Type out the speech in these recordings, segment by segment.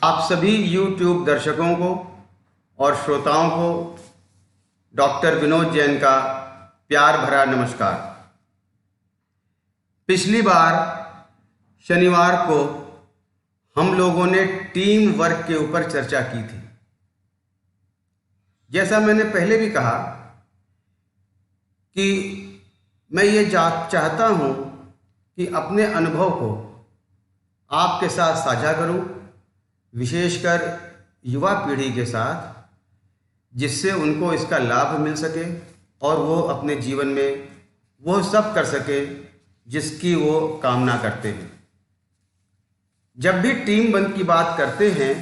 आप सभी YouTube दर्शकों को और श्रोताओं को डॉक्टर विनोद जैन का प्यार भरा नमस्कार। पिछली बार शनिवार को हम लोगों ने टीम वर्क के ऊपर चर्चा की थी। जैसा मैंने पहले भी कहा कि मैं ये चाहता हूँ कि अपने अनुभव को आपके साथ साझा करूँ, विशेषकर युवा पीढ़ी के साथ, जिससे उनको इसका लाभ मिल सके और वो अपने जीवन में वो सब कर सके जिसकी वो कामना करते हैं। जब भी टीम वर्क की बात करते हैं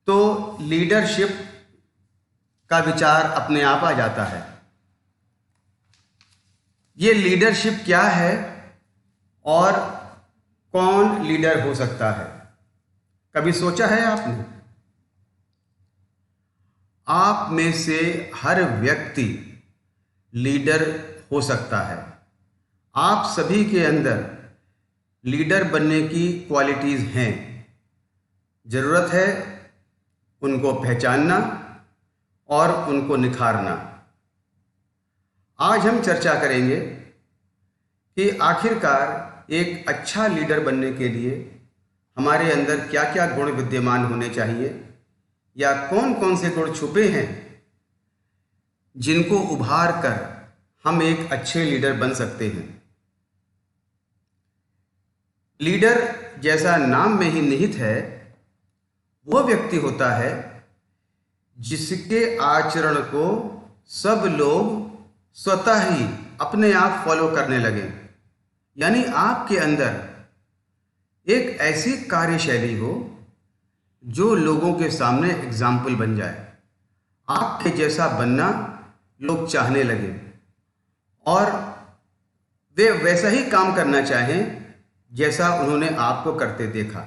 तो लीडरशिप का विचार अपने आप आ जाता है। ये लीडरशिप क्या है और कौन लीडर हो सकता है, कभी सोचा है आपने? आप में से हर व्यक्ति लीडर हो सकता है। आप सभी के अंदर लीडर बनने की क्वालिटीज हैं। जरूरत है उनको पहचानना और उनको निखारना। आज हम चर्चा करेंगे कि आखिरकार एक अच्छा लीडर बनने के लिए हमारे अंदर क्या क्या गुण विद्यमान होने चाहिए, या कौन कौन से गुण छुपे हैं जिनको उभार कर हम एक अच्छे लीडर बन सकते हैं। लीडर जैसा नाम में ही निहित है, वो व्यक्ति होता है जिसके आचरण को सब लोग स्वतः ही अपने आप फॉलो करने लगे। यानी आपके अंदर एक ऐसी कार्यशैली हो जो लोगों के सामने एग्जाम्पल बन जाए। आपके जैसा बनना लोग चाहने लगे और वे वैसा ही काम करना चाहें जैसा उन्होंने आपको करते देखा।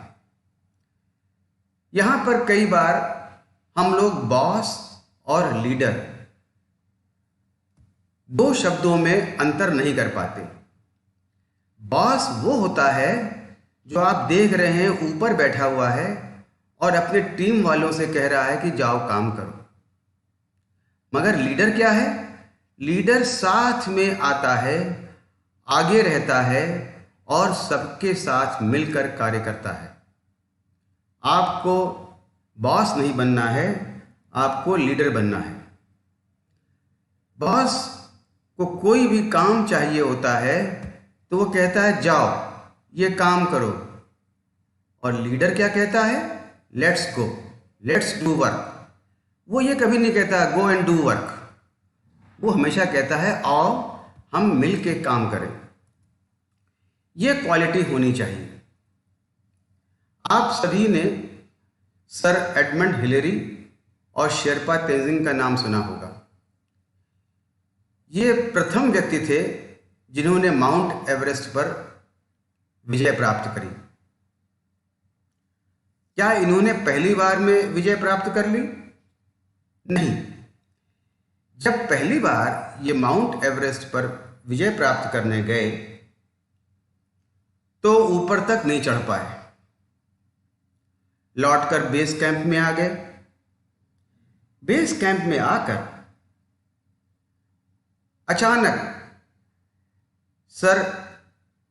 यहाँ पर कई बार हम लोग बॉस और लीडर दो शब्दों में अंतर नहीं कर पाते। बॉस वो होता है जो आप देख रहे हैं ऊपर बैठा हुआ है और अपने टीम वालों से कह रहा है कि जाओ काम करो। मगर लीडर क्या है? लीडर साथ में आता है, आगे रहता है और सबके साथ मिलकर कार्य करता है। आपको बॉस नहीं बनना है, आपको लीडर बनना है। बॉस को कोई भी काम चाहिए होता है तो वो कहता है जाओ ये काम करो, और लीडर क्या कहता है? Let's go, let's do work. वो ये कभी नहीं कहता गो एंड डू वर्क। वो हमेशा कहता है आओ हम मिल के काम करें। ये क्वालिटी होनी चाहिए। आप सभी ने सर एडमंड हिलेरी और शेरपा तेंजिंग का नाम सुना होगा। ये प्रथम व्यक्ति थे जिन्होंने माउंट एवरेस्ट पर विजय प्राप्त करी। क्या इन्होंने पहली बार में विजय प्राप्त कर ली? नहीं। जब पहली बार ये माउंट एवरेस्ट पर विजय प्राप्त करने गए तो ऊपर तक नहीं चढ़ पाए। लौटकर बेस कैंप में आ गए। बेस कैंप में आकर अचानक सर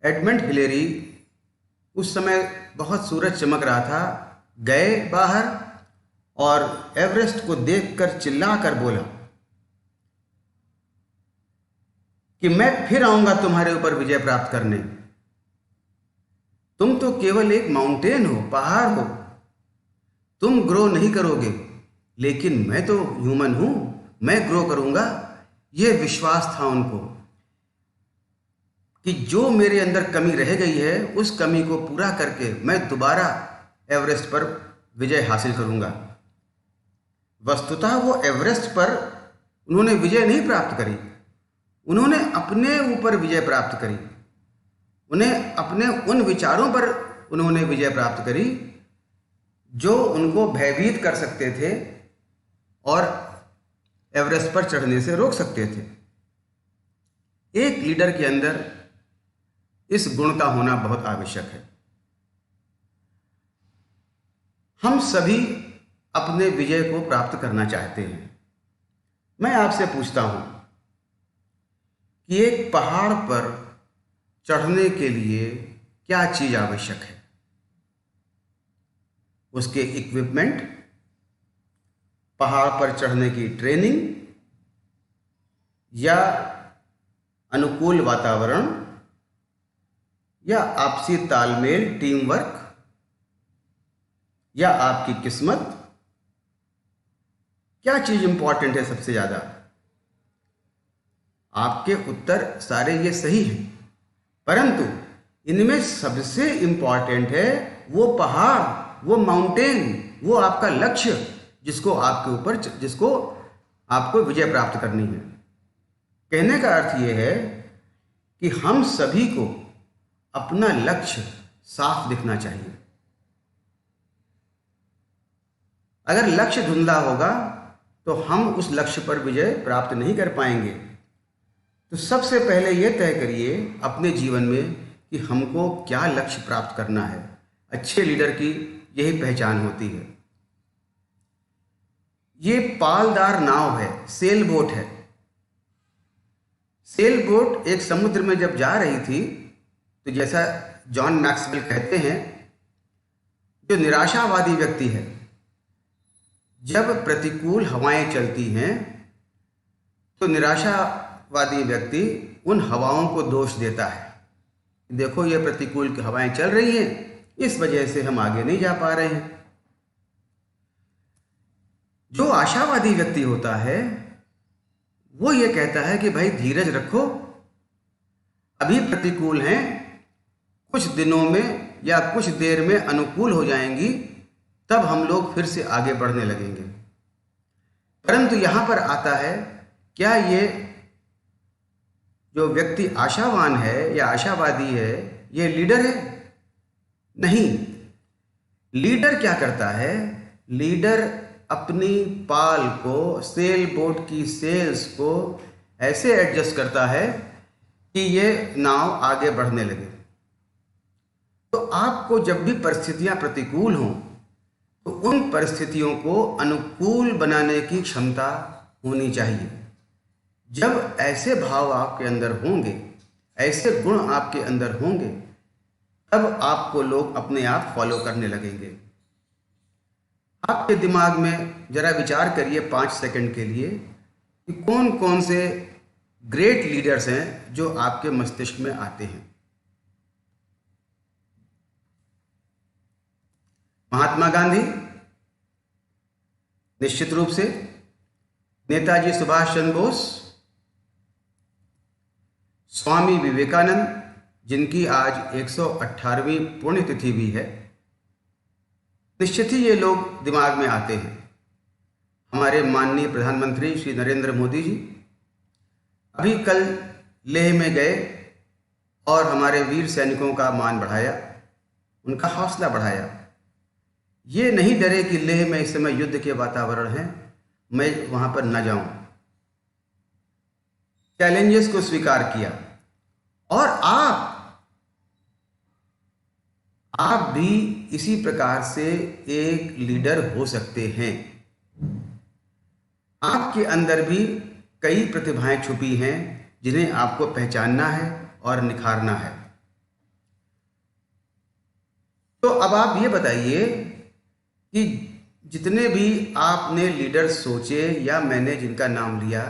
एडमंड हिलेरी, उस समय बहुत सूरज चमक रहा था, गए बाहर और एवरेस्ट को देखकर चिल्लाकर बोला कि मैं फिर आऊंगा तुम्हारे ऊपर विजय प्राप्त करने। तुम तो केवल एक माउंटेन हो, पहाड़ हो, तुम ग्रो नहीं करोगे, लेकिन मैं तो ह्यूमन हूं, मैं ग्रो करूंगा। यह विश्वास था उनको कि जो मेरे अंदर कमी रह गई है उस कमी को पूरा करके मैं दोबारा एवरेस्ट पर विजय हासिल करूंगा। वस्तुतः वो एवरेस्ट पर उन्होंने विजय नहीं प्राप्त करी, उन्होंने अपने ऊपर विजय प्राप्त करी। उन्हें अपने उन विचारों पर उन्होंने विजय प्राप्त करी जो उनको भयभीत कर सकते थे और एवरेस्ट पर चढ़ने से रोक सकते थे। एक लीडर के अंदर इस गुण का होना बहुत आवश्यक है। हम सभी अपने विजय को प्राप्त करना चाहते हैं। मैं आपसे पूछता हूं कि एक पहाड़ पर चढ़ने के लिए क्या चीज आवश्यक है? उसके इक्विपमेंट, पहाड़ पर चढ़ने की ट्रेनिंग, या अनुकूल वातावरण, या आपसी तालमेल, टीम वर्क, या आपकी किस्मत? क्या चीज इंपॉर्टेंट है सबसे ज्यादा? आपके उत्तर सारे ये सही हैं, परंतु इनमें सबसे इंपॉर्टेंट है वो पहाड़, वो माउंटेन, वो आपका लक्ष्य जिसको आपको विजय प्राप्त करनी है। कहने का अर्थ ये है कि हम सभी को अपना लक्ष्य साफ दिखना चाहिए। अगर लक्ष्य धुंधला होगा तो हम उस लक्ष्य पर विजय प्राप्त नहीं कर पाएंगे। तो सबसे पहले यह तय करिए अपने जीवन में कि हमको क्या लक्ष्य प्राप्त करना है। अच्छे लीडर की यही पहचान होती है। ये पालदार नाव है, सेल बोट है। सेल बोट एक समुद्र में जब जा रही थी तो जैसा जॉन मैक्सवेल कहते हैं, जो निराशावादी व्यक्ति है, जब प्रतिकूल हवाएं चलती हैं तो निराशावादी व्यक्ति उन हवाओं को दोष देता है। देखो ये प्रतिकूल हवाएं चल रही हैं, इस वजह से हम आगे नहीं जा पा रहे हैं। जो आशावादी व्यक्ति होता है वो ये कहता है कि भाई धीरज रखो, अभी प्रतिकूल हैं, कुछ दिनों में या कुछ देर में अनुकूल हो जाएंगी, तब हम लोग फिर से आगे बढ़ने लगेंगे। परंतु यहां पर आता है, क्या ये जो व्यक्ति आशावान है या आशावादी है ये लीडर है? नहीं। लीडर क्या करता है? लीडर अपनी पाल को, सेल बोट की सेल्स को ऐसे एडजस्ट करता है कि ये नाव आगे बढ़ने लगे। तो आपको जब भी परिस्थितियां प्रतिकूल हों तो उन परिस्थितियों को अनुकूल बनाने की क्षमता होनी चाहिए। जब ऐसे भाव आपके अंदर होंगे, ऐसे गुण आपके अंदर होंगे, तब आपको लोग अपने आप फॉलो करने लगेंगे। आपके दिमाग में जरा विचार करिए 5 सेकंड के लिए कि कौन कौन से ग्रेट लीडर्स हैं जो आपके मस्तिष्क में आते हैं। महात्मा गांधी, निश्चित रूप से नेताजी सुभाष चंद्र बोस, स्वामी विवेकानंद, जिनकी आज 118वीं पुण्यतिथि भी है, निश्चित ही ये लोग दिमाग में आते हैं। हमारे माननीय प्रधानमंत्री श्री नरेंद्र मोदी जी अभी कल लेह में गए और हमारे वीर सैनिकों का मान बढ़ाया, उनका हौसला बढ़ाया। ये नहीं डरे कि लेह में इस समय युद्ध के वातावरण है, मैं वहां पर न जाऊं। चैलेंजेस को स्वीकार किया। और आप भी इसी प्रकार से एक लीडर हो सकते हैं। आपके अंदर भी कई प्रतिभाएं छुपी हैं जिन्हें आपको पहचानना है और निखारना है। तो अब आप ये बताइए कि जितने भी आपने लीडर सोचे या मैंने जिनका नाम लिया,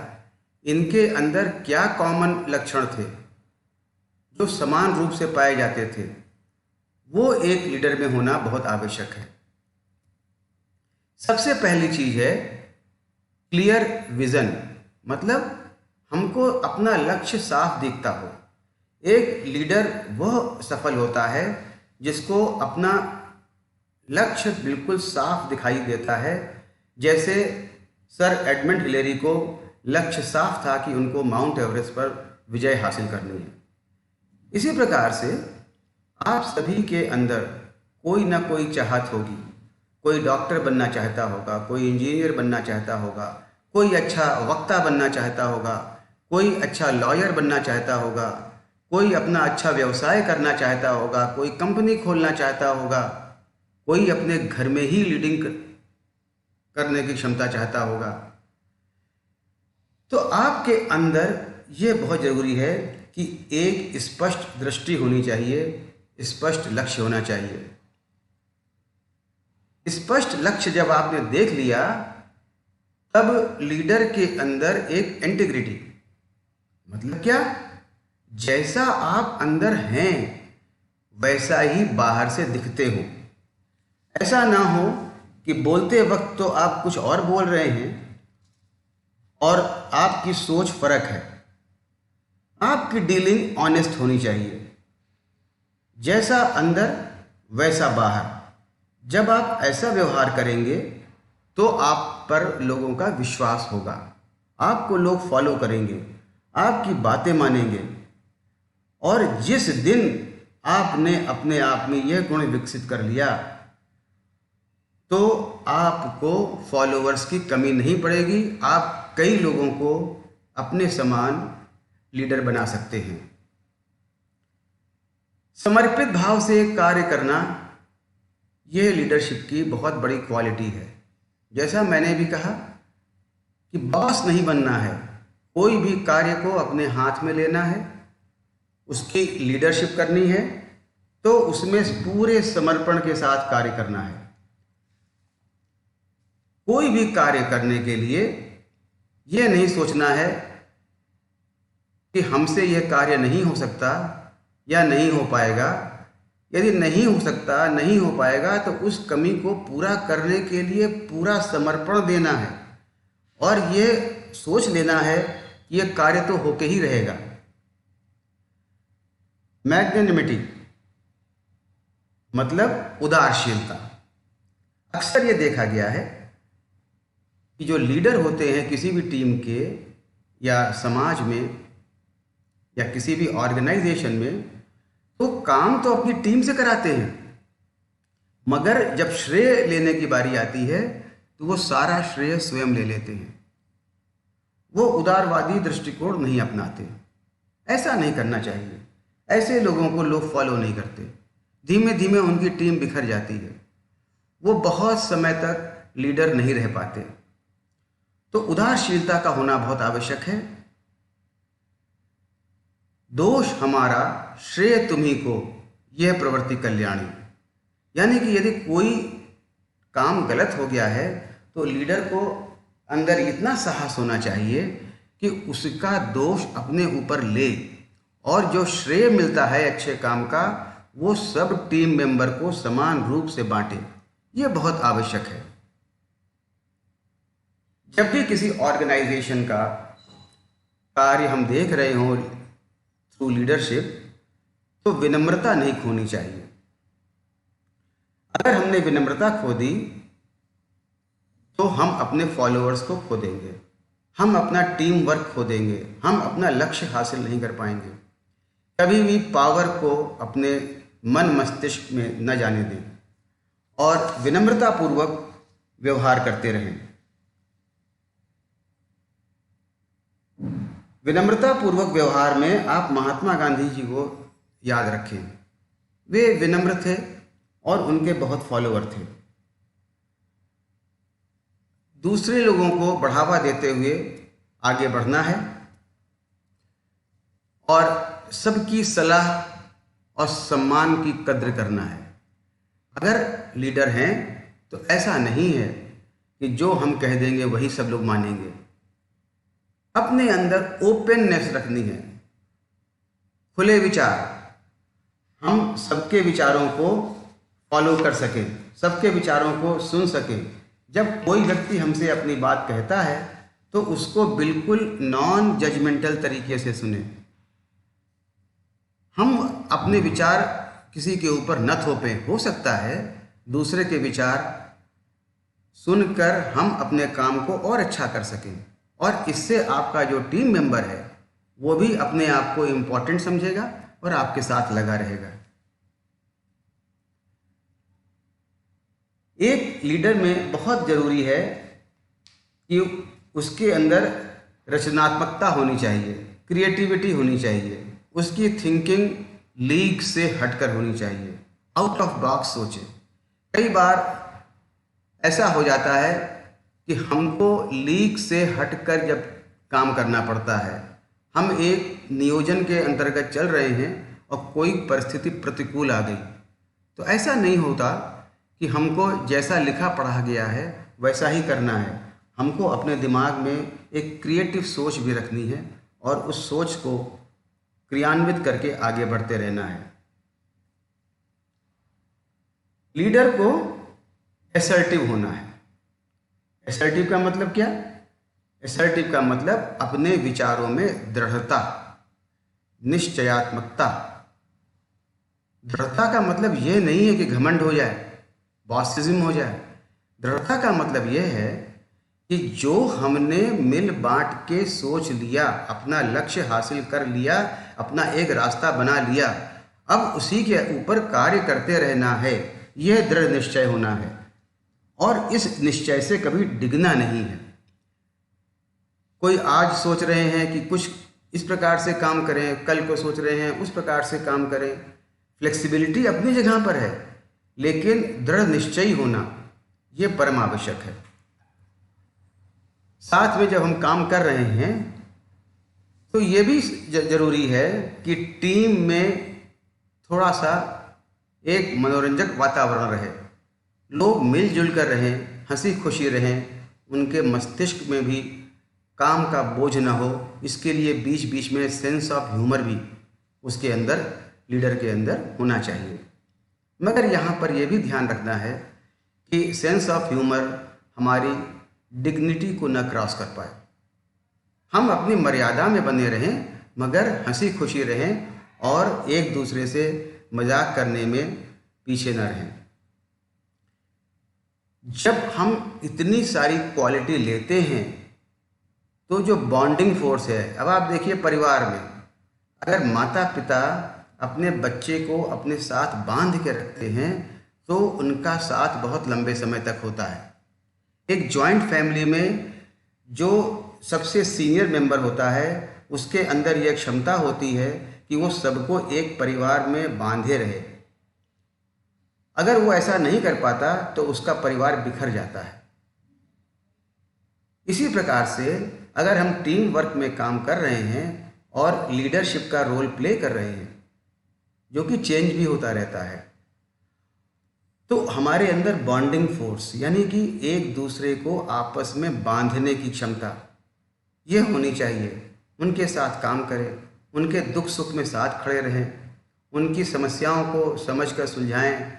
इनके अंदर क्या कॉमन लक्षण थे जो समान रूप से पाए जाते थे? वो एक लीडर में होना बहुत आवश्यक है। सबसे पहली चीज है क्लियर विजन, मतलब हमको अपना लक्ष्य साफ दिखता हो। एक लीडर वह सफल होता है जिसको अपना लक्ष्य बिल्कुल साफ दिखाई देता है। जैसे सर एडमंड हिलेरी को लक्ष्य साफ था कि उनको माउंट एवरेस्ट पर विजय हासिल करनी है। इसी प्रकार से आप सभी के अंदर कोई ना कोई चाहत होगी। कोई डॉक्टर बनना चाहता होगा, कोई इंजीनियर बनना चाहता होगा, कोई अच्छा वक्ता बनना चाहता होगा, कोई अच्छा लॉयर बनना चाहता होगा, कोई अपना अच्छा व्यवसाय करना चाहता होगा, कोई कंपनी खोलना चाहता होगा। कोई अपने घर में ही लीडिंग करने की क्षमता चाहता होगा। तो आपके अंदर ये बहुत ज़रूरी है कि एक स्पष्ट दृष्टि होनी चाहिए, स्पष्ट लक्ष्य होना चाहिए। स्पष्ट लक्ष्य जब आपने देख लिया, तब लीडर के अंदर एक इंटीग्रिटी, मतलब क्या, जैसा आप अंदर हैं वैसा ही बाहर से दिखते हो। ऐसा ना हो कि बोलते वक्त तो आप कुछ और बोल रहे हैं और आपकी सोच फर्क है। आपकी डीलिंग ऑनेस्ट होनी चाहिए, जैसा अंदर वैसा बाहर। जब आप ऐसा व्यवहार करेंगे तो आप पर लोगों का विश्वास होगा, आपको लोग फॉलो करेंगे, आपकी बातें मानेंगे। और जिस दिन आपने अपने आप में यह गुण विकसित कर लिया तो आपको फॉलोअर्स की कमी नहीं पड़ेगी। आप कई लोगों को अपने समान लीडर बना सकते हैं। समर्पित भाव से कार्य करना, यह लीडरशिप की बहुत बड़ी क्वालिटी है। जैसा मैंने भी कहा कि बॉस नहीं बनना है, कोई भी कार्य को अपने हाथ में लेना है, उसकी लीडरशिप करनी है तो उसमें पूरे समर्पण के साथ कार्य करना है। कोई भी कार्य करने के लिए यह नहीं सोचना है कि हमसे यह कार्य नहीं हो सकता या नहीं हो पाएगा। यदि नहीं हो सकता, नहीं हो पाएगा तो उस कमी को पूरा करने के लिए पूरा समर्पण देना है और यह सोच लेना है कि यह कार्य तो होके ही रहेगा। मैग्नेनिमिटी मतलब उदारशीलता। अक्सर ये देखा गया है कि जो लीडर होते हैं किसी भी टीम के या समाज में या किसी भी ऑर्गेनाइजेशन में, तो काम तो अपनी टीम से कराते हैं, मगर जब श्रेय लेने की बारी आती है तो वो सारा श्रेय स्वयं ले लेते हैं। वो उदारवादी दृष्टिकोण नहीं अपनाते। ऐसा नहीं करना चाहिए। ऐसे लोगों को लोग फॉलो नहीं करते। धीमे धीमे उनकी टीम बिखर जाती है, वो बहुत समय तक लीडर नहीं रह पाते। तो उदारशीलता का होना बहुत आवश्यक है। दोष हमारा, श्रेय तुम्ही को, यह प्रवृत्ति कल्याणी। यानी कि यदि कोई काम गलत हो गया है तो लीडर को अंदर इतना साहस होना चाहिए कि उसका दोष अपने ऊपर ले और जो श्रेय मिलता है अच्छे काम का वो सब टीम मेंबर को समान रूप से बांटे। यह बहुत आवश्यक है। जब भी किसी ऑर्गेनाइजेशन का कार्य हम देख रहे हों थ्रू लीडरशिप, तो विनम्रता नहीं खोनी चाहिए। अगर हमने विनम्रता खो दी तो हम अपने फॉलोअर्स को खो देंगे, हम अपना टीम वर्क खो देंगे, हम अपना लक्ष्य हासिल नहीं कर पाएंगे। कभी भी पावर को अपने मन मस्तिष्क में न जाने दें और विनम्रतापूर्वक व्यवहार करते रहें। विनम्रतापूर्वक व्यवहार में आप महात्मा गांधी जी को याद रखें। वे विनम्र थे और उनके बहुत फॉलोअर थे। दूसरे लोगों को बढ़ावा देते हुए आगे बढ़ना है और सबकी सलाह और सम्मान की कद्र करना है। अगर लीडर हैं तो ऐसा नहीं है कि जो हम कह देंगे वही सब लोग मानेंगे। अपने अंदर ओपननेस रखनी है, खुले विचार। हम सबके विचारों को फॉलो कर सकें, सबके विचारों को सुन सकें। जब कोई व्यक्ति हमसे अपनी बात कहता है तो उसको बिल्कुल नॉन जजमेंटल तरीके से सुने। हम अपने विचार किसी के ऊपर न थोपें। हो सकता है दूसरे के विचार सुनकर हम अपने काम को और अच्छा कर सकें और इससे आपका जो टीम मेंबर है वो भी अपने आप को इम्पोर्टेंट समझेगा और आपके साथ लगा रहेगा। एक लीडर में बहुत ज़रूरी है कि उसके अंदर रचनात्मकता होनी चाहिए, क्रिएटिविटी होनी चाहिए, उसकी थिंकिंग लीक से हटकर होनी चाहिए, आउट ऑफ बॉक्स सोचे। कई बार ऐसा हो जाता है कि हमको लीक से हटकर जब काम करना पड़ता है, हम एक नियोजन के अंतर्गत चल रहे हैं और कोई परिस्थिति प्रतिकूल आ गई, तो ऐसा नहीं होता कि हमको जैसा लिखा पढ़ा गया है वैसा ही करना है। हमको अपने दिमाग में एक क्रिएटिव सोच भी रखनी है और उस सोच को क्रियान्वित करके आगे बढ़ते रहना है। लीडर को असर्टिव होना है। असर्टिव का मतलब क्या? असर्टिव का मतलब अपने विचारों में दृढ़ता, निश्चयात्मकता। दृढ़ता का मतलब यह नहीं है कि घमंड हो जाए, बॉसिज्म हो जाए। दृढ़ता का मतलब यह है कि जो हमने मिल बांट के सोच लिया, अपना लक्ष्य हासिल कर लिया, अपना एक रास्ता बना लिया, अब उसी के ऊपर कार्य करते रहना है, यह दृढ़ निश्चय होना है। और इस निश्चय से कभी डिगना नहीं है। कोई आज सोच रहे हैं कि कुछ इस प्रकार से काम करें, कल को सोच रहे हैं उस प्रकार से काम करें। फ्लेक्सिबिलिटी अपनी जगह पर है, लेकिन दृढ़ निश्चयी होना यह परम आवश्यक है। साथ में जब हम काम कर रहे हैं तो ये भी जरूरी है कि टीम में थोड़ा सा एक मनोरंजक वातावरण रहे, लोग मिलजुल कर रहें, हंसी खुशी रहें, उनके मस्तिष्क में भी काम का बोझ न हो, इसके लिए बीच बीच में सेंस ऑफ ह्यूमर भी उसके अंदर, लीडर के अंदर होना चाहिए। मगर यहाँ पर यह भी ध्यान रखना है कि सेंस ऑफ ह्यूमर हमारी डिग्निटी को न क्रॉस कर पाए। हम अपनी मर्यादा में बने रहें, मगर हंसी खुशी रहें और एक दूसरे से मजाक करने में पीछे न रहें। जब हम इतनी सारी क्वालिटी लेते हैं तो जो बॉन्डिंग फोर्स है, अब आप देखिए परिवार में अगर माता पिता अपने बच्चे को अपने साथ बांध के रखते हैं तो उनका साथ बहुत लंबे समय तक होता है। एक जॉइंट फैमिली में जो सबसे सीनियर मेंबर होता है उसके अंदर यह क्षमता होती है कि वो सबको एक परिवार में बांधे रहे। अगर वो ऐसा नहीं कर पाता तो उसका परिवार बिखर जाता है। इसी प्रकार से अगर हम टीम वर्क में काम कर रहे हैं और लीडरशिप का रोल प्ले कर रहे हैं, जो कि चेंज भी होता रहता है, तो हमारे अंदर बॉन्डिंग फोर्स यानी कि एक दूसरे को आपस में बांधने की क्षमता यह होनी चाहिए। उनके साथ काम करें, उनके दुख सुख में साथ खड़े रहें, उनकी समस्याओं को समझकर सुलझाएं,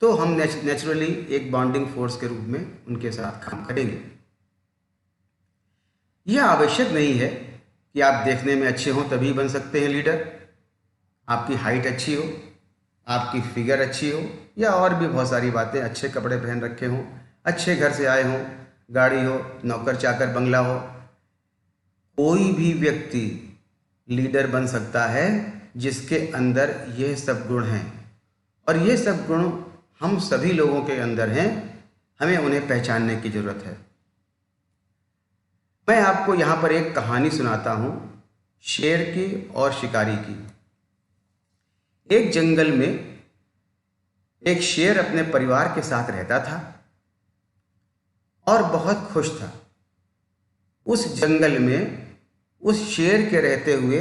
तो हम नेचुरली एक बॉन्डिंग फोर्स के रूप में उनके साथ काम करेंगे। यह आवश्यक नहीं है कि आप देखने में अच्छे हों तभी बन सकते हैं लीडर। आपकी हाइट अच्छी हो, आपकी फिगर अच्छी हो, या और भी बहुत सारी बातें, अच्छे कपड़े पहन रखे हों, अच्छे घर से आए हों, गाड़ी हो, नौकर चाकर बंगला हो, कोई भी व्यक्ति लीडर बन सकता है जिसके अंदर यह सब गुण हैं। और ये सब गुण हम सभी लोगों के अंदर हैं, हमें उन्हें पहचानने की जरूरत है। मैं आपको यहाँ पर एक कहानी सुनाता हूँ शेर की और शिकारी की। एक जंगल में एक शेर अपने परिवार के साथ रहता था और बहुत खुश था। उस जंगल में उस शेर के रहते हुए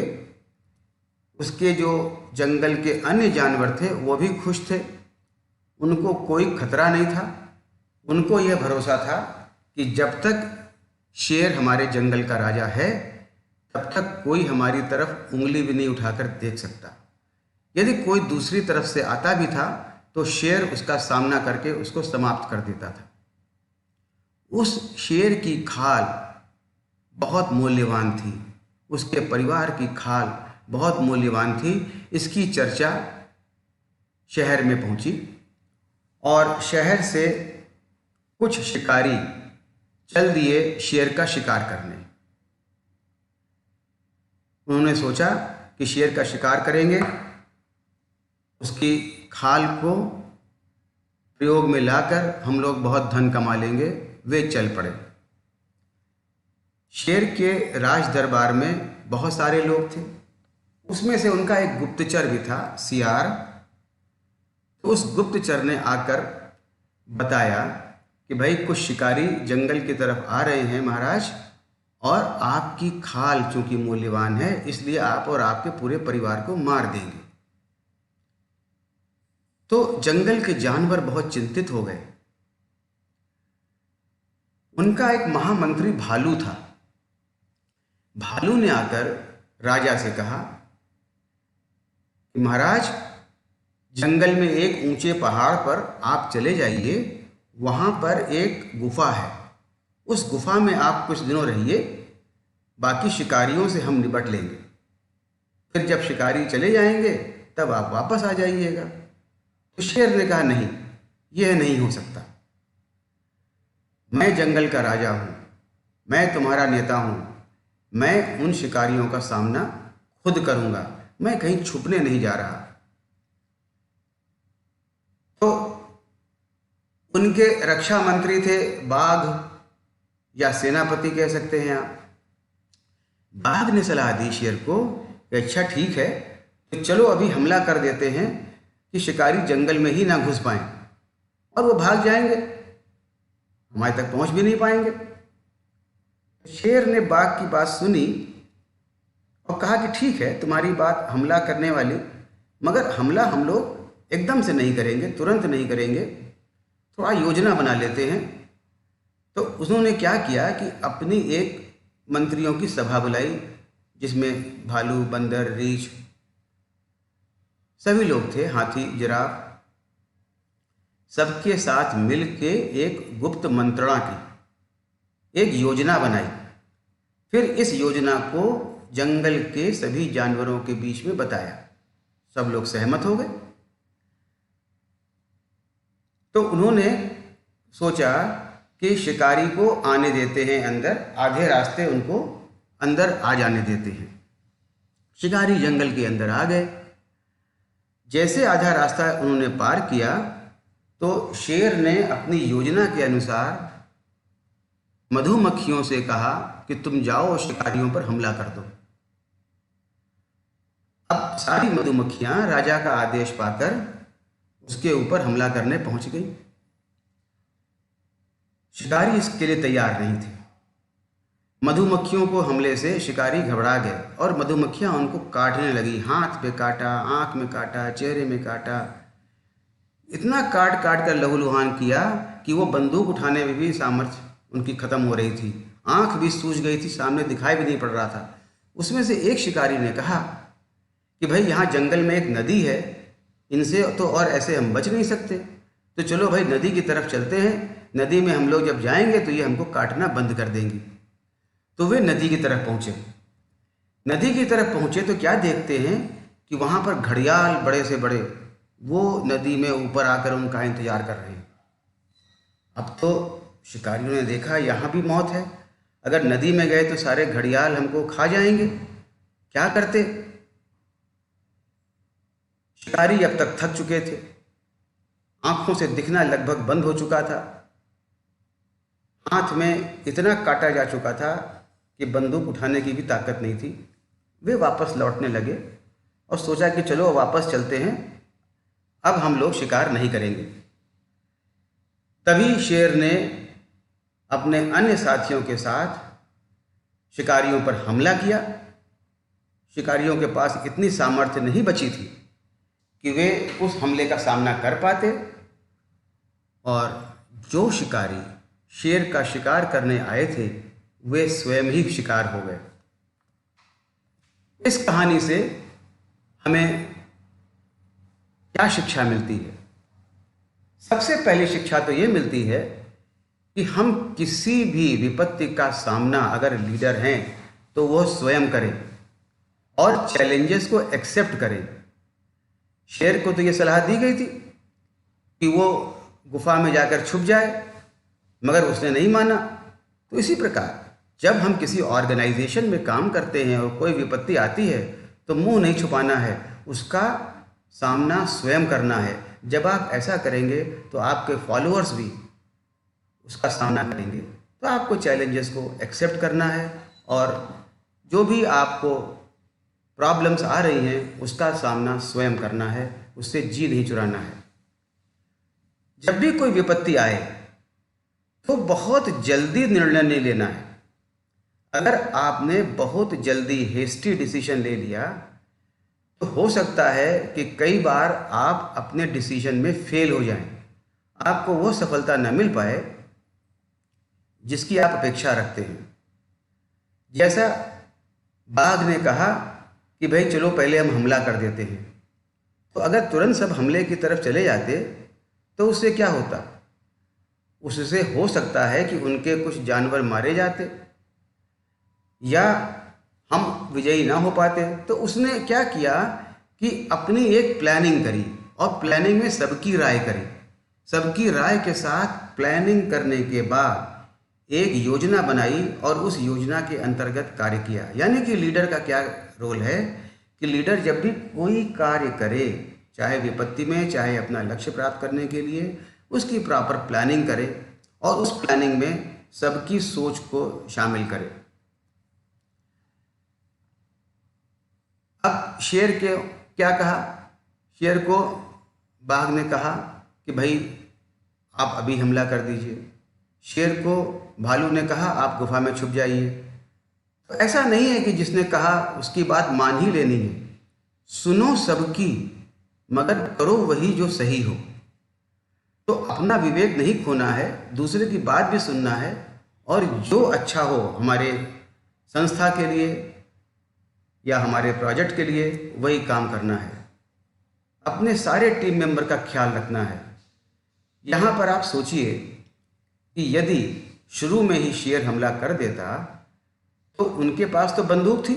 उसके जो जंगल के अन्य जानवर थे वो भी खुश थे। उनको कोई खतरा नहीं था। उनको यह भरोसा था कि जब तक शेर हमारे जंगल का राजा है तब तक कोई हमारी तरफ उंगली भी नहीं उठाकर देख सकता। यदि कोई दूसरी तरफ से आता भी था तो शेर उसका सामना करके उसको समाप्त कर देता था। उस शेर की खाल बहुत मूल्यवान थी, उसके परिवार की खाल बहुत मूल्यवान थी। इसकी चर्चा शहर में पहुंची और शहर से कुछ शिकारी चल दिए शेर का शिकार करने। उन्होंने सोचा कि शेर का शिकार करेंगे, उसकी खाल को प्रयोग में लाकर हम लोग बहुत धन कमा लेंगे। वे चल पड़े। शेर के राज दरबार में बहुत सारे लोग थे, उसमें से उनका एक गुप्तचर भी था, सियार। तो उस गुप्तचर ने आकर बताया कि भाई कुछ शिकारी जंगल की तरफ आ रहे हैं महाराज, और आपकी खाल चूंकि मूल्यवान है इसलिए आप और आपके पूरे परिवार को मार देंगे। तो जंगल के जानवर बहुत चिंतित हो गए। उनका एक महामंत्री भालू था। भालू ने आकर राजा से कहा कि महाराज, जंगल में एक ऊंचे पहाड़ पर आप चले जाइए, वहां पर एक गुफा है, उस गुफा में आप कुछ दिनों रहिए, बाकी शिकारियों से हम निपट लेंगे। फिर जब शिकारी चले जाएंगे तब आप वापस आ जाइएगा। तो शेर ने कहा नहीं, यह नहीं हो सकता। मैं जंगल का राजा हूं, मैं तुम्हारा नेता हूं, मैं उन शिकारियों का सामना खुद करूंगा, मैं कहीं छुपने नहीं जा रहा। तो उनके रक्षा मंत्री थे बाघ, या सेनापति कह सकते हैं आप। बाघ ने सलाह दी शेर को कि अच्छा ठीक है, तो चलो अभी हमला कर देते हैं कि शिकारी जंगल में ही ना घुस पाएं, और वो भाग जाएंगे, हमारे तक पहुंच भी नहीं पाएंगे। शेर ने बाघ की बात सुनी और कहा कि ठीक है, तुम्हारी बात हमला करने वाली, मगर हमला हम लोग एकदम से नहीं करेंगे, तुरंत नहीं करेंगे, थोड़ा योजना बना लेते हैं। तो उन्होंने क्या किया कि अपनी एक मंत्रियों की सभा बुलाई, जिसमें भालू, बंदर, रीछ सभी लोग थे, हाथी, जिराफ, सबके साथ मिलके एक गुप्त मंत्रणा की, एक योजना बनाई। फिर इस योजना को जंगल के सभी जानवरों के बीच में बताया, सब लोग सहमत हो गए। तो उन्होंने सोचा कि शिकारी को आने देते हैं अंदर, आधे रास्ते उनको अंदर आ जाने देते हैं। शिकारी जंगल के अंदर आ गए। जैसे आधा रास्ता उन्होंने पार किया तो शेर ने अपनी योजना के अनुसार मधुमक्खियों से कहा कि तुम जाओ और शिकारियों पर हमला कर दो। अब सारी मधुमक्खियां राजा का आदेश पाकर उसके ऊपर हमला करने पहुंच गई। शिकारी इसके लिए तैयार नहीं थे। मधुमक्खियों को हमले से शिकारी घबरा गए और मधुमक्खियां उनको काटने लगी। हाथ पे काटा, आंख में काटा, चेहरे में काटा, इतना काट काट कर लहूलुहान किया कि वो बंदूक उठाने में भी सामर्थ्य उनकी खत्म हो रही थी। आंख भी सूज गई थी, सामने दिखाई भी नहीं पड़ रहा था। उसमें से एक शिकारी ने कहा कि भाई यहाँ जंगल में एक नदी है, इनसे तो और ऐसे हम बच नहीं सकते, तो चलो भाई नदी की तरफ चलते हैं, नदी में हम लोग जब जाएंगे तो ये हमको काटना बंद कर देंगी। तो वे नदी की तरफ पहुँचे। नदी की तरफ पहुँचे तो क्या देखते हैं कि वहाँ पर घड़ियाल बड़े से बड़े वो नदी में ऊपर आकर उनका इंतजार कर रहे हैं। अब तो शिकारियों ने देखा यहाँ भी मौत है, अगर नदी में गए तो सारे घड़ियाल हमको खा जाएंगे, क्या करते। शिकारी अब तक थक चुके थे, आंखों से दिखना लगभग बंद हो चुका था, हाथ में इतना काटा जा चुका था कि बंदूक उठाने की भी ताकत नहीं थी। वे वापस लौटने लगे और सोचा कि चलो वापस चलते हैं, अब हम लोग शिकार नहीं करेंगे। तभी शेर ने अपने अन्य साथियों के साथ शिकारियों पर हमला किया। शिकारियों के पास इतनी सामर्थ्य नहीं बची थी कि वे उस हमले का सामना कर पाते, और जो शिकारी शेर का शिकार करने आए थे वे स्वयं ही शिकार हो गए। इस कहानी से हमें क्या शिक्षा मिलती है? सबसे पहली शिक्षा तो ये मिलती है कि हम किसी भी विपत्ति का सामना अगर लीडर हैं तो वो स्वयं करें और चैलेंजेस को एक्सेप्ट करें। शेर को तो ये सलाह दी गई थी कि वो गुफा में जाकर छुप जाए, मगर उसने नहीं माना। तो इसी प्रकार जब हम किसी ऑर्गेनाइजेशन में काम करते हैं और कोई विपत्ति आती है तो मुंह नहीं छुपाना है, उसका सामना स्वयं करना है। जब आप ऐसा करेंगे तो आपके फॉलोअर्स भी उसका सामना करेंगे। तो आपको चैलेंजेस को एक्सेप्ट करना है और जो भी आपको प्रॉब्लम्स आ रही हैं उसका सामना स्वयं करना है, उससे जी नहीं चुराना है। जब भी कोई विपत्ति आए तो बहुत जल्दी निर्णय नहीं लेना है। अगर आपने बहुत जल्दी हेस्टी डिसीजन ले लिया तो हो सकता है कि कई बार आप अपने डिसीजन में फेल हो जाएं, आपको वो सफलता न मिल पाए जिसकी आप अपेक्षा रखते हैं। जैसा बाघ ने कहा कि भाई चलो पहले हम हमला कर देते हैं, तो अगर तुरंत सब हमले की तरफ चले जाते तो उससे क्या होता? उससे हो सकता है कि उनके कुछ जानवर मारे जाते या हम विजयी ना हो पाते। तो उसने क्या किया कि अपनी एक प्लानिंग करी और प्लानिंग में सबकी राय करी। सबकी राय के साथ प्लानिंग करने के बाद एक योजना बनाई और उस योजना के अंतर्गत कार्य किया। यानी कि लीडर का क्या रोल है कि लीडर जब भी कोई कार्य करे, चाहे विपत्ति में चाहे अपना लक्ष्य प्राप्त करने के लिए, उसकी प्रॉपर प्लानिंग करे और उस प्लानिंग में सबकी सोच को शामिल करे। अब शेर के क्या कहा? शेर को बाघ ने कहा कि भाई आप अभी हमला कर दीजिए। शेर को भालू ने कहा आप गुफा में छुप जाइए। तो ऐसा नहीं है कि जिसने कहा उसकी बात मान ही लेनी है। सुनो सबकी मगर करो वही जो सही हो। तो अपना विवेक नहीं खोना है, दूसरे की बात भी सुनना है और जो अच्छा हो हमारे संस्था के लिए या हमारे प्रोजेक्ट के लिए वही काम करना है। अपने सारे टीम मेंबर का ख्याल रखना है। यहाँ पर आप सोचिए कि यदि शुरू में ही शेर हमला कर देता तो उनके पास तो बंदूक थी,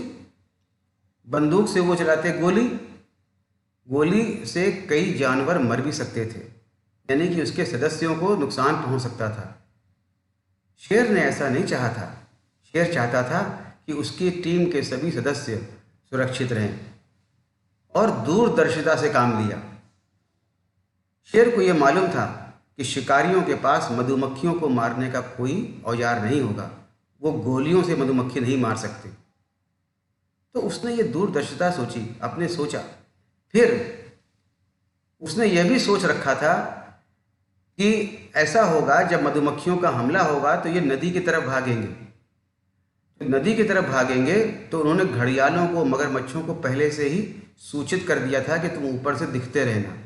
बंदूक से वो चलाते गोली, गोली से कई जानवर मर भी सकते थे, यानी कि उसके सदस्यों को नुकसान पहुंच सकता था। शेर ने ऐसा नहीं चाहा था। शेर चाहता था कि उसकी टीम के सभी सदस्य सुरक्षित रहें और दूरदर्शिता से काम लिया। शेर को यह मालूम था कि शिकारियों के पास मधुमक्खियों को मारने का कोई औजार नहीं होगा, वो गोलियों से मधुमक्खी नहीं मार सकते। तो उसने ये दूरदर्शिता सोची, अपने सोचा। फिर उसने यह भी सोच रखा था कि ऐसा होगा जब मधुमक्खियों का हमला होगा तो ये नदी की तरफ भागेंगे। तो नदी की तरफ भागेंगे तो उन्होंने घड़ियालों को, मगरमच्छों को पहले से ही सूचित कर दिया था कि तुम ऊपर से दिखते रहना।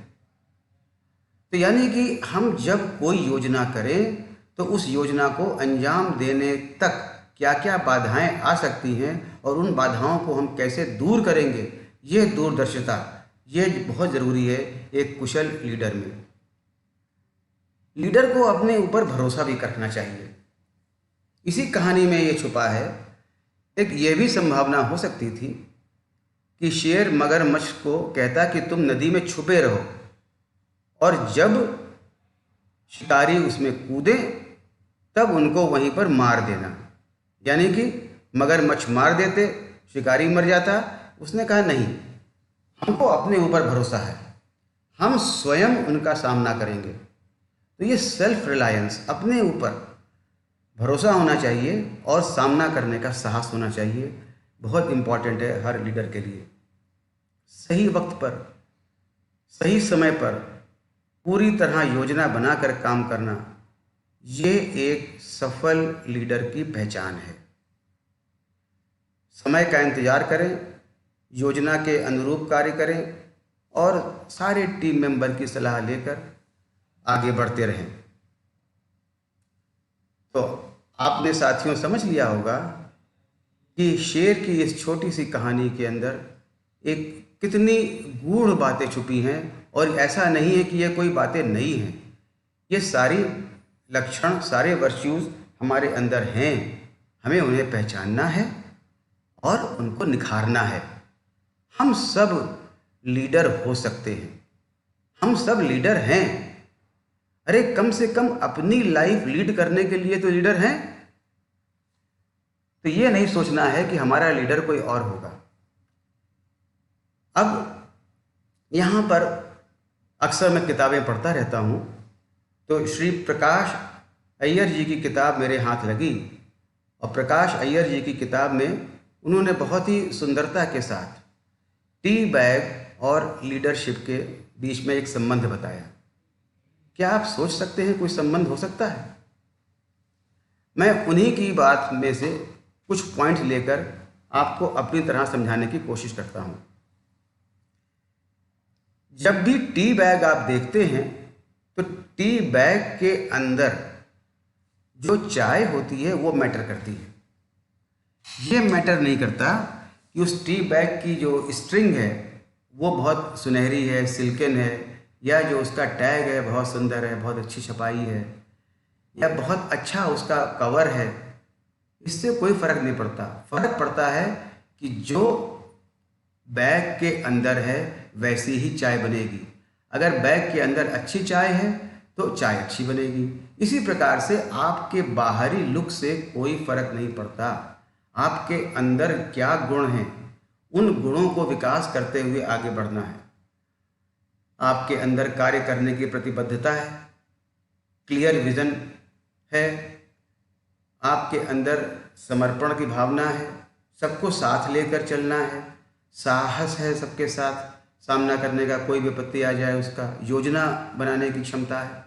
तो यानी कि हम जब कोई योजना करें तो उस योजना को अंजाम देने तक क्या क्या बाधाएं आ सकती हैं और उन बाधाओं को हम कैसे दूर करेंगे, ये दूरदर्शिता ये बहुत ज़रूरी है एक कुशल लीडर में। लीडर को अपने ऊपर भरोसा भी रखना चाहिए। इसी कहानी में ये छुपा है। एक ये भी संभावना हो सकती थी कि शेर मगरमच्छ को कहता कि तुम नदी में छुपे रहो और जब शिकारी उसमें कूदे तब उनको वहीं पर मार देना। यानी कि मगरमच्छ मार देते, शिकारी मर जाता। उसने कहा नहीं, हमको अपने ऊपर भरोसा है, हम स्वयं उनका सामना करेंगे। तो ये सेल्फ रिलायंस, अपने ऊपर भरोसा होना चाहिए और सामना करने का साहस होना चाहिए, बहुत इम्पॉर्टेंट है हर लीडर के लिए। सही वक्त पर, सही समय पर पूरी तरह योजना बनाकर काम करना, ये एक सफल लीडर की पहचान है। समय का इंतजार करें, योजना के अनुरूप कार्य करें और सारे टीम मेंबर की सलाह लेकर आगे बढ़ते रहें। तो आपने साथियों समझ लिया होगा कि शेर की इस छोटी सी कहानी के अंदर एक कितनी गूढ़ बातें छुपी हैं और ऐसा नहीं है कि ये कोई बातें नहीं हैं। ये सारी लक्षण, सारे वर्च्यूज़ हमारे अंदर हैं, हमें उन्हें पहचानना है और उनको निखारना है। हम सब लीडर हो सकते हैं, हम सब लीडर हैं। अरे कम से कम अपनी लाइफ लीड करने के लिए तो लीडर हैं। तो ये नहीं सोचना है कि हमारा लीडर कोई और होगा। अब यहाँ पर अक्सर मैं किताबें पढ़ता रहता हूँ, तो श्री प्रकाश अय्यर जी की किताब मेरे हाथ लगी और प्रकाश अय्यर जी की किताब में उन्होंने बहुत ही सुंदरता के साथ टी बैग और लीडरशिप के बीच में एक संबंध बताया क्या आप सोच सकते हैं कोई संबंध हो सकता है? मैं उन्हीं की बात में से कुछ पॉइंट लेकर आपको अपनी तरह समझाने की कोशिश करता हूं। जब भी टी बैग आप देखते हैं तो टी बैग के अंदर जो चाय होती है वो मैटर करती है। ये मैटर नहीं करता कि उस टी बैग की जो स्ट्रिंग है वो बहुत सुनहरी है, सिल्कन है, या जो उसका टैग है बहुत सुंदर है, बहुत अच्छी छपाई है, या बहुत अच्छा उसका कवर है। इससे कोई फर्क नहीं पड़ता। फर्क पड़ता है कि जो बैग के अंदर है वैसी ही चाय बनेगी। अगर बैग के अंदर अच्छी चाय है तो चाय अच्छी बनेगी। इसी प्रकार से आपके बाहरी लुक से कोई फर्क नहीं पड़ता। आपके अंदर क्या गुण हैं, उन गुणों को विकास करते हुए आगे बढ़ना है। आपके अंदर कार्य करने की प्रतिबद्धता है, क्लियर विजन है, आपके अंदर समर्पण की भावना है, सबको साथ लेकर चलना है, साहस है सबके साथ सामना करने का, कोई विपत्ति आ जाए उसका योजना बनाने की क्षमता है।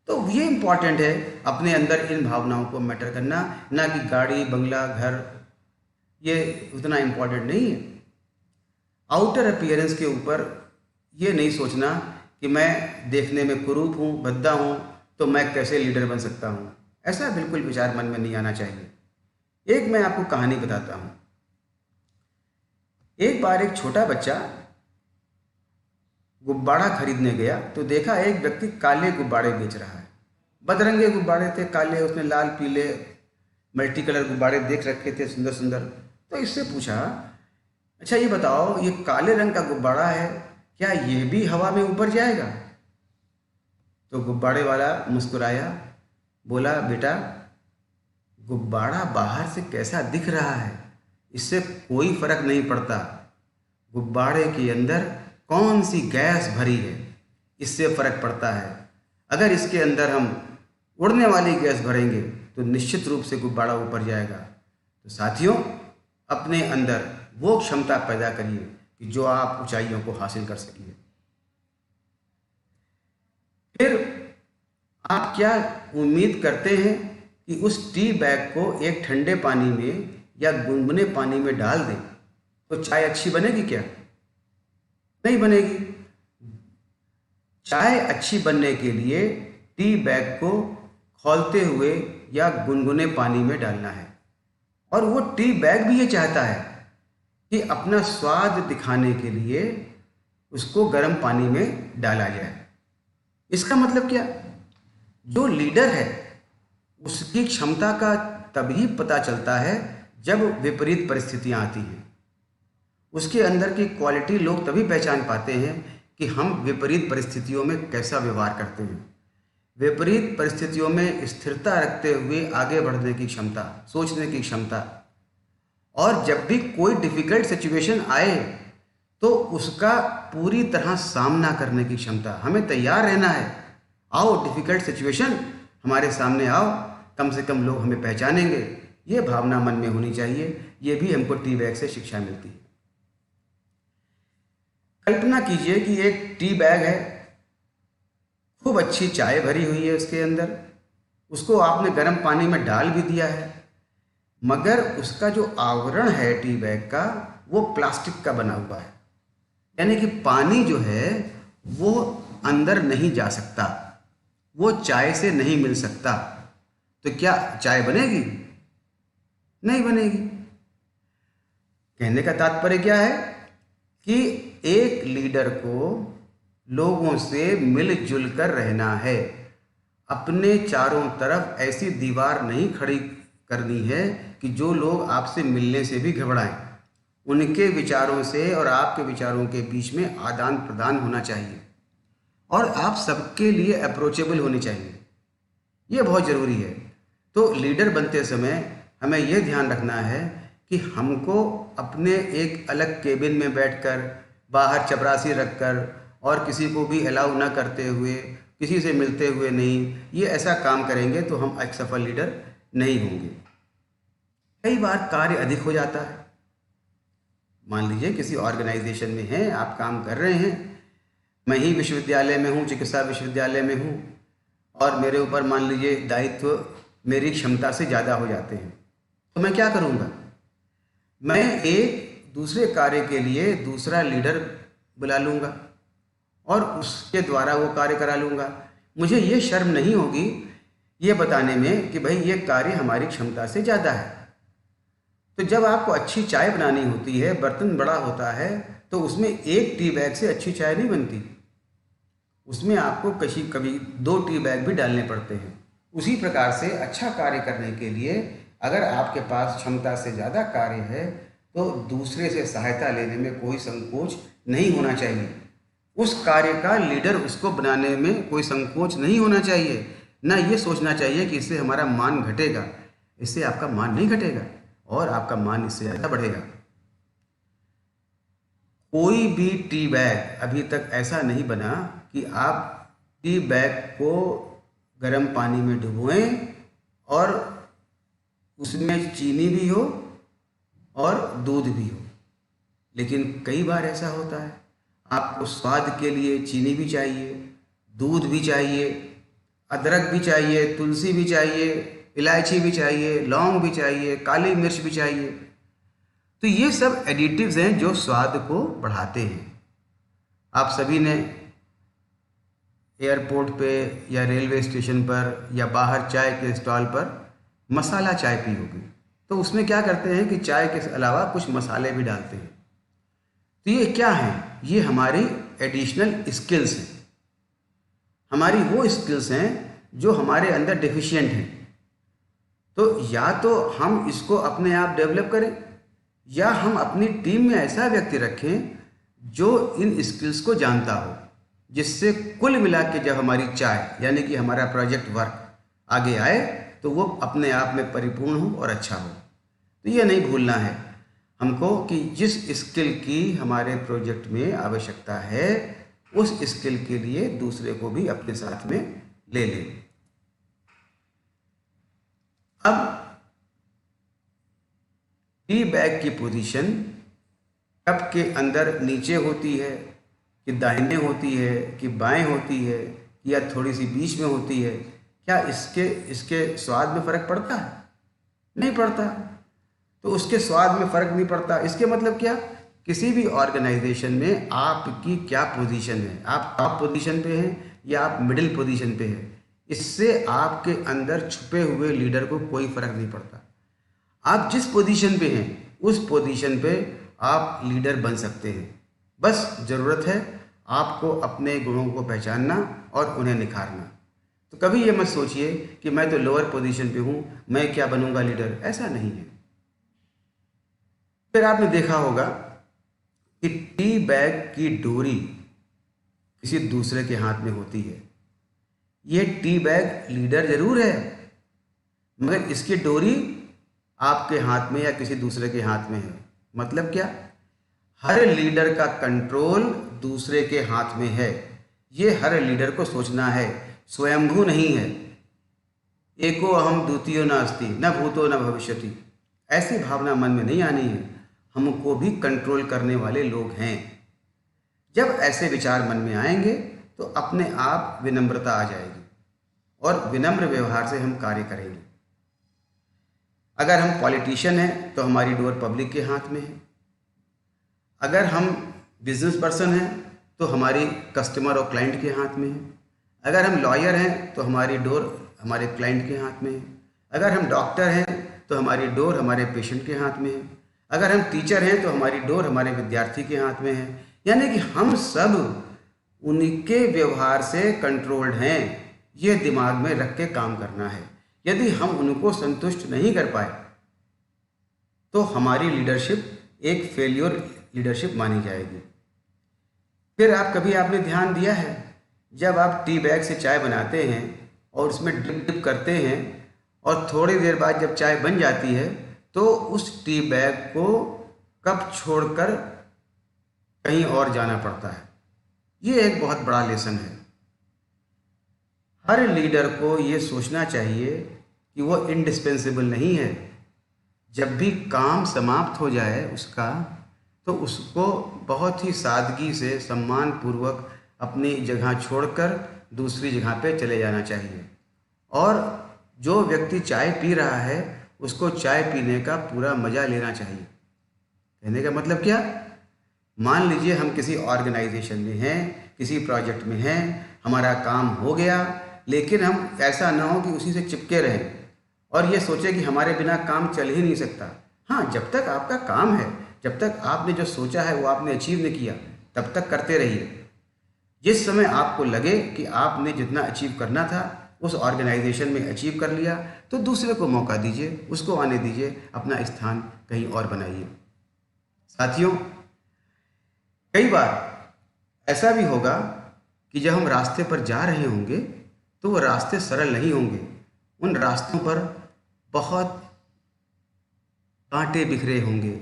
तो ये इम्पॉर्टेंट है अपने अंदर इन भावनाओं को मैटर करना, ना कि गाड़ी बंगला घर, ये उतना इम्पॉर्टेंट नहीं है। आउटर अपीयरेंस के ऊपर ये नहीं सोचना कि मैं देखने में कुरूप हूँ, भद्दा हूँ, तो मैं कैसे लीडर बन सकता हूँ। ऐसा बिल्कुल विचार मन में नहीं आना चाहिए। एक मैं आपको कहानी बताता हूँ। एक बार एक छोटा बच्चा गुब्बारा खरीदने गया तो देखा एक व्यक्ति काले गुब्बारे बेच रहा है। बदरंगे गुब्बारे थे, काले, उसने लाल पीले मल्टी कलर गुब्बारे देख रखे थे, सुंदर सुंदर। तो इससे पूछा, अच्छा ये बताओ, ये काले रंग का गुब्बारा है, क्या ये भी हवा में ऊपर जाएगा? तो गुब्बारे वाला मुस्कुराया, बोला, बेटा गुब्बारा बाहर से कैसा दिख रहा है इससे कोई फर्क नहीं पड़ता। गुब्बारे के अंदर कौन सी गैस भरी है इससे फर्क पड़ता है। अगर इसके अंदर हम उड़ने वाली गैस भरेंगे तो निश्चित रूप से गुब्बारा ऊपर जाएगा। तो साथियों, अपने अंदर वो क्षमता पैदा करिए कि जो आप ऊंचाइयों को हासिल कर सकिए। फिर आप क्या उम्मीद करते हैं कि उस टी बैग को एक ठंडे पानी में या गुनगुने पानी में डाल दें तो चाय अच्छी बनेगी क्या? नहीं बनेगी। चाय अच्छी बनने के लिए टी बैग को खौलते हुए या गुनगुने पानी में डालना है। और वो टी बैग भी ये चाहता है कि अपना स्वाद दिखाने के लिए उसको गर्म पानी में डाला जाए। इसका मतलब क्या? जो लीडर है उसकी क्षमता का तभी पता चलता है जब विपरीत परिस्थितियां आती हैं। उसके अंदर की क्वालिटी लोग तभी पहचान पाते हैं कि हम विपरीत परिस्थितियों में कैसा व्यवहार करते हैं। विपरीत परिस्थितियों में स्थिरता रखते हुए आगे बढ़ने की क्षमता, सोचने की क्षमता, और जब भी कोई डिफिकल्ट सिचुएशन आए तो उसका पूरी तरह सामना करने की क्षमता। हमें तैयार रहना है। आओ डिफिकल्ट सिचुएशन हमारे सामने आओ, कम से कम लोग हमें पहचानेंगे। ये भावना मन में होनी चाहिए। ये भी हमको टी बैग से शिक्षा मिलती है। कल्पना कीजिए कि एक टी बैग है, खूब अच्छी चाय भरी हुई है उसके अंदर, उसको आपने गर्म पानी में डाल भी दिया है, मगर उसका जो आवरण है टी बैग का वो प्लास्टिक का बना हुआ है। यानी कि पानी जो है वो अंदर नहीं जा सकता, वो चाय से नहीं मिल सकता। तो क्या चाय बनेगी? नहीं बनेगी। कहने का तात्पर्य क्या है कि एक लीडर को लोगों से मिलजुल कर रहना है। अपने चारों तरफ ऐसी दीवार नहीं खड़ी करनी है कि जो लोग आपसे मिलने से भी घबराएं। उनके विचारों से और आपके विचारों के बीच में आदान प्रदान होना चाहिए और आप सबके लिए अप्रोचेबल होने चाहिए। ये बहुत ज़रूरी है। तो लीडर बनते समय हमें यह ध्यान रखना है कि हमको अपने एक अलग केबिन में बैठकर, बाहर चपरासी रखकर और किसी को भी अलाउ ना करते हुए, किसी से मिलते हुए नहीं, ये ऐसा काम करेंगे तो हम एक सफल लीडर नहीं होंगे। कई बार कार्य अधिक हो जाता है। मान लीजिए किसी ऑर्गेनाइजेशन में हैं, आप काम कर रहे हैं, मैं ही विश्वविद्यालय में हूँ, चिकित्सा विश्वविद्यालय में हूँ, और मेरे ऊपर मान लीजिए दायित्व मेरी क्षमता से ज़्यादा हो जाते हैं, तो मैं क्या करूँगा? मैं एक दूसरे कार्य के लिए दूसरा लीडर बुला लूँगा और उसके द्वारा वो कार्य करा लूँगा। मुझे ये शर्म नहीं होगी ये बताने में कि भाई ये कार्य हमारी क्षमता से ज़्यादा है। तो जब आपको अच्छी चाय बनानी होती है, बर्तन बड़ा होता है, तो उसमें एक टी बैग से अच्छी चाय नहीं बनती, उसमें आपको कभी 2 टी बैग भी डालने पड़ते हैं। उसी प्रकार से अच्छा कार्य करने के लिए अगर आपके पास क्षमता से ज़्यादा कार्य है तो दूसरे से सहायता लेने में कोई संकोच नहीं होना चाहिए। उस कार्य का लीडर उसको बनाने में कोई संकोच नहीं होना चाहिए। ना ये सोचना चाहिए कि इससे हमारा मान घटेगा, इससे आपका मान नहीं घटेगा और आपका मान इससे ज़्यादा बढ़ेगा। कोई भी टी बैग अभी तक ऐसा नहीं बना कि आप टी बैग को गर्म पानी में डुबोएं और उसमें चीनी भी हो और दूध भी हो। लेकिन कई बार ऐसा होता है, आपको स्वाद के लिए चीनी भी चाहिए, दूध भी चाहिए, अदरक भी चाहिए, तुलसी भी चाहिए, इलायची भी चाहिए, लौंग भी चाहिए, काली मिर्च भी चाहिए। तो ये सब एडिटिव्स हैं जो स्वाद को बढ़ाते हैं। आप सभी ने एयरपोर्ट पे या रेलवे स्टेशन पर या बाहर चाय के स्टॉल पर मसाला चाय पी होगी, तो उसमें क्या करते हैं कि चाय के अलावा कुछ मसाले भी डालते हैं। तो ये क्या है? ये हमारी एडिशनल स्किल्स हैं, हमारी वो स्किल्स हैं जो हमारे अंदर डेफिशिएंट हैं। तो या तो हम इसको अपने आप डेवलप करें या हम अपनी टीम में ऐसा व्यक्ति रखें जो इन स्किल्स को जानता हो, जिससे कुल मिला के जब हमारी चाय यानी कि हमारा प्रोजेक्ट वर्क आगे आए तो वो अपने आप में परिपूर्ण हो और अच्छा हो। तो ये नहीं भूलना है हमको कि जिस स्किल की हमारे प्रोजेक्ट में आवश्यकता है उस स्किल के लिए दूसरे को भी अपने साथ में ले लें। अब टी बैग की पोजीशन कप के अंदर नीचे होती है कि दाहिने होती है कि बाएं होती है या थोड़ी सी बीच में होती है, क्या इसके स्वाद में फ़र्क पड़ता है? नहीं पड़ता। तो उसके स्वाद में फ़र्क नहीं पड़ता, इसके मतलब क्या? किसी भी ऑर्गेनाइजेशन में आपकी क्या पोजीशन है, आप टॉप पोजीशन पे हैं या आप मिडिल पोजीशन पे हैं, इससे आपके अंदर छुपे हुए लीडर को कोई फ़र्क नहीं पड़ता। आप जिस पोजीशन पे हैं उस पोजीशन पे आप लीडर बन सकते हैं। बस ज़रूरत है आपको अपने गुणों को पहचानना और उन्हें निखारना। तो कभी ये मत सोचिए कि मैं तो लोअर पोजीशन पे हूँ, मैं क्या बनूंगा लीडर, ऐसा नहीं है। फिर आपने देखा होगा कि टी बैग की डोरी किसी दूसरे के हाथ में होती है। ये टी बैग लीडर जरूर है मगर इसकी डोरी आपके हाथ में या किसी दूसरे के हाथ में है। मतलब क्या? हर लीडर का कंट्रोल दूसरे के हाथ में है। ये हर लीडर को सोचना है, स्वयंभू नहीं है। एको अहम द्वितीयो नास्ति न भूतो न भविष्यति, ऐसी भावना मन में नहीं आनी है। हमको भी कंट्रोल करने वाले लोग हैं। जब ऐसे विचार मन में आएंगे तो अपने आप विनम्रता आ जाएगी और विनम्र व्यवहार से हम कार्य करेंगे। अगर हम पॉलिटिशियन हैं तो हमारी डोर पब्लिक के हाथ में है। अगर हम बिजनेस पर्सन हैं तो हमारी कस्टमर और क्लाइंट के हाथ में है। अगर हम लॉयर हैं तो हमारी डोर हमारे क्लाइंट के हाथ में है। अगर हम डॉक्टर हैं तो हमारी डोर हमारे पेशेंट के हाथ में है। अगर हम टीचर हैं तो हमारी डोर हमारे विद्यार्थी के हाथ में है। यानी कि हम सब उनके व्यवहार से कंट्रोल्ड हैं। ये दिमाग में रख के काम करना है। यदि हम उनको संतुष्ट नहीं कर पाए तो हमारी लीडरशिप एक फेल्योर लीडरशिप मानी जाएगी। फिर आपने ध्यान दिया है, जब आप टी बैग से चाय बनाते हैं और उसमें डिप करते हैं और थोड़ी देर बाद जब चाय बन जाती है तो उस टी बैग को कप छोड़कर कहीं और जाना पड़ता है। ये एक बहुत बड़ा लेसन है। हर लीडर को ये सोचना चाहिए कि वो इंडिस्पेंसेबल नहीं है। जब भी काम समाप्त हो जाए उसका तो उसको बहुत ही सादगी से सम्मान पूर्वक अपनी जगह छोड़कर दूसरी जगह पे चले जाना चाहिए। और जो व्यक्ति चाय पी रहा है उसको चाय पीने का पूरा मज़ा लेना चाहिए। कहने का मतलब क्या? मान लीजिए हम किसी ऑर्गेनाइजेशन में हैं, किसी प्रोजेक्ट में हैं, हमारा काम हो गया, लेकिन हम ऐसा ना हो कि उसी से चिपके रहें और ये सोचे कि हमारे बिना काम चल ही नहीं सकता। हाँ, जब तक आपका काम है, जब तक आपने जो सोचा है वो आपने अचीव नहीं किया, तब तक करते रहिए। जिस समय आपको लगे कि आपने जितना अचीव करना था उस ऑर्गेनाइजेशन में अचीव कर लिया, तो दूसरे को मौका दीजिए, उसको आने दीजिए, अपना स्थान कहीं और बनाइए। साथियों, कई बार ऐसा भी होगा कि जब हम रास्ते पर जा रहे होंगे तो वो रास्ते सरल नहीं होंगे। उन रास्तों पर बहुत कांटे बिखरे होंगे,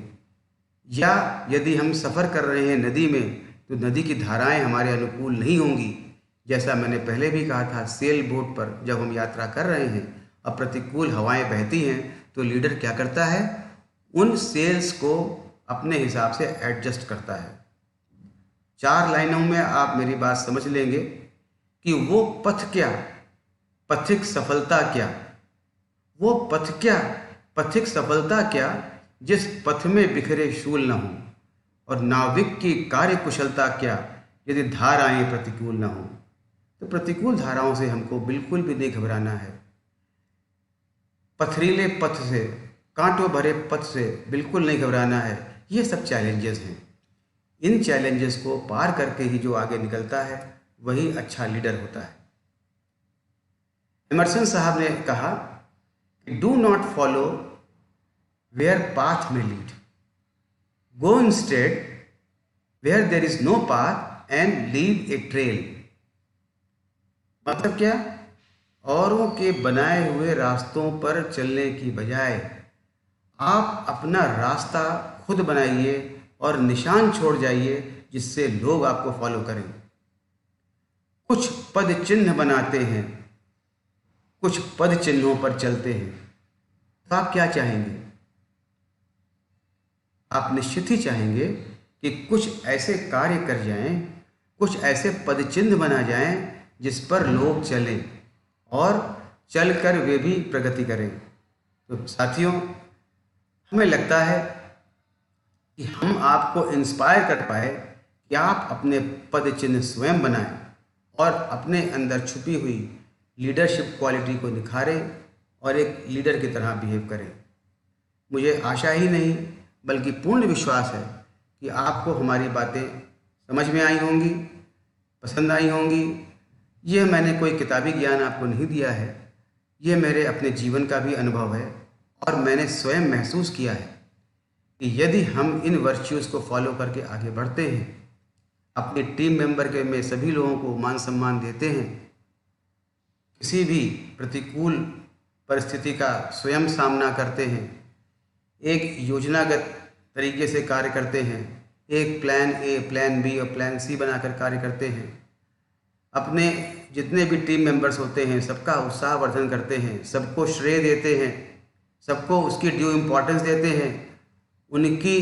या यदि हम सफ़र कर रहे हैं नदी में तो नदी की धाराएं हमारे अनुकूल नहीं होंगी। जैसा मैंने पहले भी कहा था, सेल बोट पर जब हम यात्रा कर रहे हैं और प्रतिकूल हवाएं बहती हैं तो लीडर क्या करता है? उन सेल्स को अपने हिसाब से एडजस्ट करता है। 4 लाइनों में आप मेरी बात समझ लेंगे कि वो पथ क्या, पथिक सफलता क्या। वो पथ क्या, पथिक सफलता क्या, जिस पथ में बिखरे शूल न हो, और नाविक की कार्य कुशलता क्या यदि धाराएं प्रतिकूल न हो। तो प्रतिकूल धाराओं से हमको बिल्कुल भी नहीं घबराना है। पथरीले पथ से, कांटों भरे पथ से बिल्कुल नहीं घबराना है। ये सब चैलेंजेस हैं। इन चैलेंजेस को पार करके ही जो आगे निकलता है वही अच्छा लीडर होता है। एमर्सन साहब ने कहा कि do not follow where path may lead, go instead where there is no path and leave a trail. मतलब क्या? औरों के बनाए हुए रास्तों पर चलने की बजाय आप अपना रास्ता खुद बनाइए और निशान छोड़ जाइए जिससे लोग आपको फॉलो करें। कुछ पद चिन्ह बनाते हैं, कुछ पद चिन्हों पर चलते हैं। तो आप क्या चाहेंगे? आप निश्चित ही चाहेंगे कि कुछ ऐसे कार्य कर जाएं, कुछ ऐसे पद चिन्ह बना जाएं जिस पर लोग चलें और चलकर वे भी प्रगति करें। तो साथियों, हमें लगता है कि हम आपको इंस्पायर कर पाए कि आप अपने पद चिन्ह स्वयं बनाएं और अपने अंदर छुपी हुई लीडरशिप क्वालिटी को निखारें और एक लीडर की तरह बिहेव करें। मुझे आशा ही नहीं बल्कि पूर्ण विश्वास है कि आपको हमारी बातें समझ में आई होंगी, पसंद आई होंगी। ये मैंने कोई किताबी ज्ञान आपको नहीं दिया है, ये मेरे अपने जीवन का भी अनुभव है और मैंने स्वयं महसूस किया है कि यदि हम इन वर्च्यूज़ को फॉलो करके आगे बढ़ते हैं, अपने टीम मेंबर के में सभी लोगों को मान सम्मान देते हैं, किसी भी प्रतिकूल परिस्थिति का स्वयं सामना करते हैं, एक योजनागत तरीके से कार्य करते हैं, एक प्लान ए, प्लान बी और प्लान सी बनाकर कार्य करते हैं, अपने जितने भी टीम मेंबर्स होते हैं सबका उत्साहवर्धन करते हैं, सबको श्रेय देते हैं, सबको उसकी ड्यू इम्पोर्टेंस देते हैं। उनकी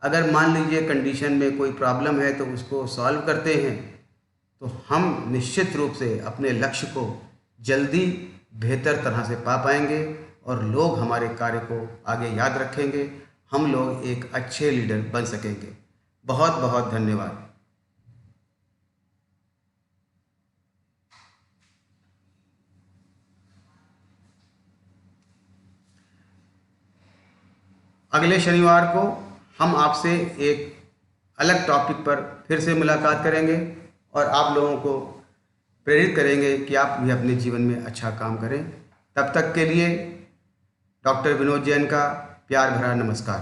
अगर मान लीजिए कंडीशन में कोई प्रॉब्लम है तो उसको सॉल्व करते हैं, तो हम निश्चित रूप से अपने लक्ष्य को जल्दी बेहतर तरह से पा पाएंगे और लोग हमारे कार्य को आगे याद रखेंगे। हम लोग एक अच्छे लीडर बन सकेंगे। बहुत बहुत धन्यवाद। अगले शनिवार को हम आपसे एक अलग टॉपिक पर फिर से मुलाकात करेंगे और आप लोगों को प्रेरित करेंगे कि आप भी अपने जीवन में अच्छा काम करें। तब तक के लिए डॉक्टर विनोद जैन का प्यार भरा नमस्कार।